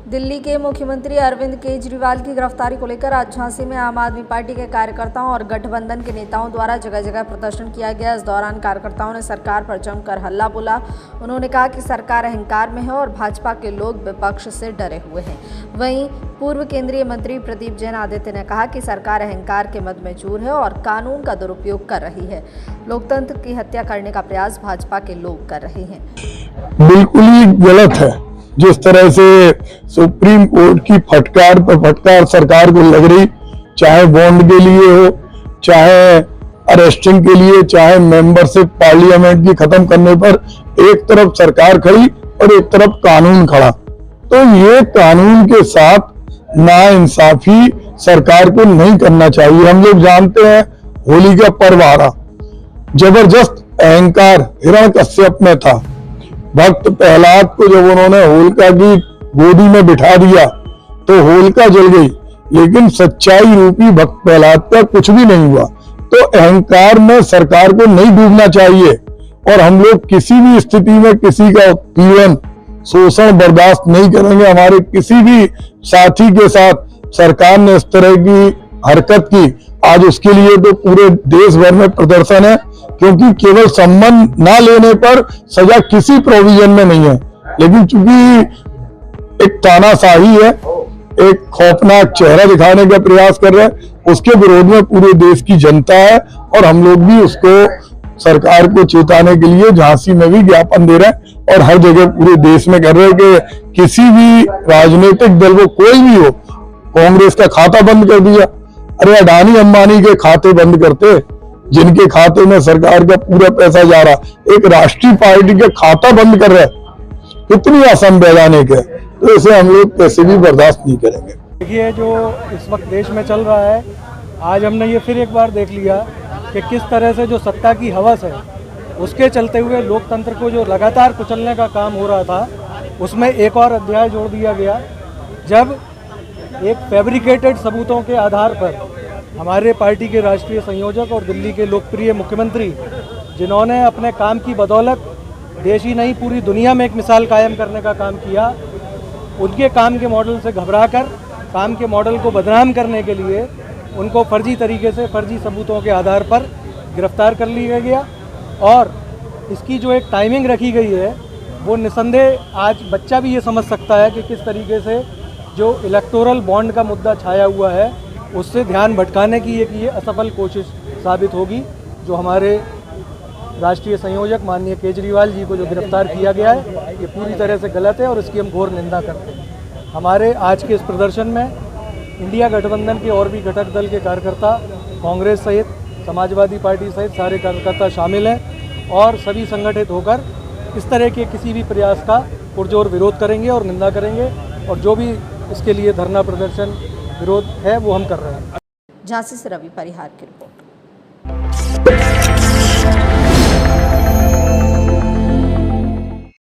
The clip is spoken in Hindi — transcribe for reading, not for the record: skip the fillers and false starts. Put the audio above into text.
दिल्ली के मुख्यमंत्री अरविंद केजरीवाल की गिरफ्तारी को लेकर आज झांसी में आम आदमी पार्टी के कार्यकर्ताओं और गठबंधन के नेताओं द्वारा जगह जगह प्रदर्शन किया गया। इस दौरान कार्यकर्ताओं ने सरकार पर जमकर हल्ला बोला। उन्होंने कहा कि सरकार अहंकार में है और भाजपा के लोग विपक्ष से डरे हुए हैं। वहीं पूर्व केंद्रीय मंत्री प्रदीप जैन आदित्य ने कहा कि सरकार अहंकार के मद में चूर है और कानून का दुरुपयोग कर रही है। लोकतंत्र की हत्या करने का प्रयास भाजपा के लोग कर रहे हैं। बिल्कुल ही गलत है जिस तरह से सुप्रीम कोर्ट की फटकार पर फटकार सरकार को लग रही, चाहे बॉन्ड के लिए हो, चाहे अरेस्टिंग के लिए, चाहे मेंबरशिप पार्लियामेंट की खत्म करने पर एक तरफ सरकार खड़ी और एक तरफ कानून खड़ा। तो ये कानून के साथ नाइंसाफी सरकार को नहीं करना चाहिए। हम लोग जानते हैं होली का पर्व आ रहा, जबरदस्त अहंकार हिरण्यकश्यप में था। भक्त प्रहलाद को जब उन्होंने होलिका की गोदी में बिठा दिया तो होलिका जल गई, लेकिन सच्चाई रूपी भक्त प्रहलाद का कुछ भी नहीं हुआ। तो अहंकार में सरकार को नहीं डूबना चाहिए और हम लोग किसी भी स्थिति में किसी का उत्पीड़न शोषण बर्दाश्त नहीं करेंगे। हमारे किसी भी साथी के साथ सरकार ने इस तरह की हरकत की, आज उसके लिए तो पूरे देश भर में प्रदर्शन है, क्योंकि केवल सम्मान ना लेने पर सजा किसी प्रोविजन में नहीं है। लेकिन चूंकि एक तानाशाही है, एक खौफनाक चेहरा दिखाने का प्रयास कर रहे हैं, उसके विरोध में पूरे देश की जनता है और हम लोग भी उसको सरकार को चेताने के लिए झांसी में भी ज्ञापन दे रहे हैं और हर जगह पूरे देश में कर रहे हैं कि किसी भी राजनीतिक दल को कोई भी हो, कांग्रेस का खाता बंद कर दिया। अरे अडानी अंबानी के खाते बंद करते, जिनके खाते में सरकार का पूरा पैसा जा रहा, एक राष्ट्रीय पार्टी का खाता बंद कर रहा है, कितनी असंवैधानिक है। तो इसे हम लोग कैसे भी बर्दाश्त नहीं करेंगे। देखिए, जो इस वक्त देश में चल रहा है, आज हमने ये फिर एक बार देख लिया कि किस तरह से जो सत्ता की हवस है उसके चलते हुए लोकतंत्र को जो लगातार कुचलने का काम हो रहा था, उसमें एक और अध्याय जोड़ दिया गया, जब एक फैब्रिकेटेड सबूतों के आधार पर हमारे पार्टी के राष्ट्रीय संयोजक और दिल्ली के लोकप्रिय मुख्यमंत्री, जिन्होंने अपने काम की बदौलत देश ही नहीं पूरी दुनिया में एक मिसाल कायम करने का काम किया, उनके काम के मॉडल से घबराकर काम के मॉडल को बदनाम करने के लिए उनको फर्जी तरीके से फर्जी सबूतों के आधार पर गिरफ्तार कर लिया गया। और इसकी जो एक टाइमिंग रखी गई है, वो निसंदेह आज बच्चा भी ये समझ सकता है कि किस तरीके से जो इलेक्टोरल बॉन्ड का मुद्दा छाया हुआ है उससे ध्यान भटकाने की एक ये असफल कोशिश साबित होगी। जो हमारे राष्ट्रीय संयोजक माननीय केजरीवाल जी को जो गिरफ्तार किया गया है, ये पूरी तरह से गलत है और इसकी हम घोर निंदा करते हैं। हमारे आज के इस प्रदर्शन में इंडिया गठबंधन के और भी घटक दल के कार्यकर्ता, कांग्रेस सहित समाजवादी पार्टी सहित सारे कार्यकर्ता शामिल हैं और सभी संगठित होकर इस तरह के किसी भी प्रयास का पुरजोर विरोध करेंगे और निंदा करेंगे, और जो भी इसके लिए धरना प्रदर्शन विरोध है वो हम कर रहे हैं। झांसी से रवि परिहार की रिपोर्ट।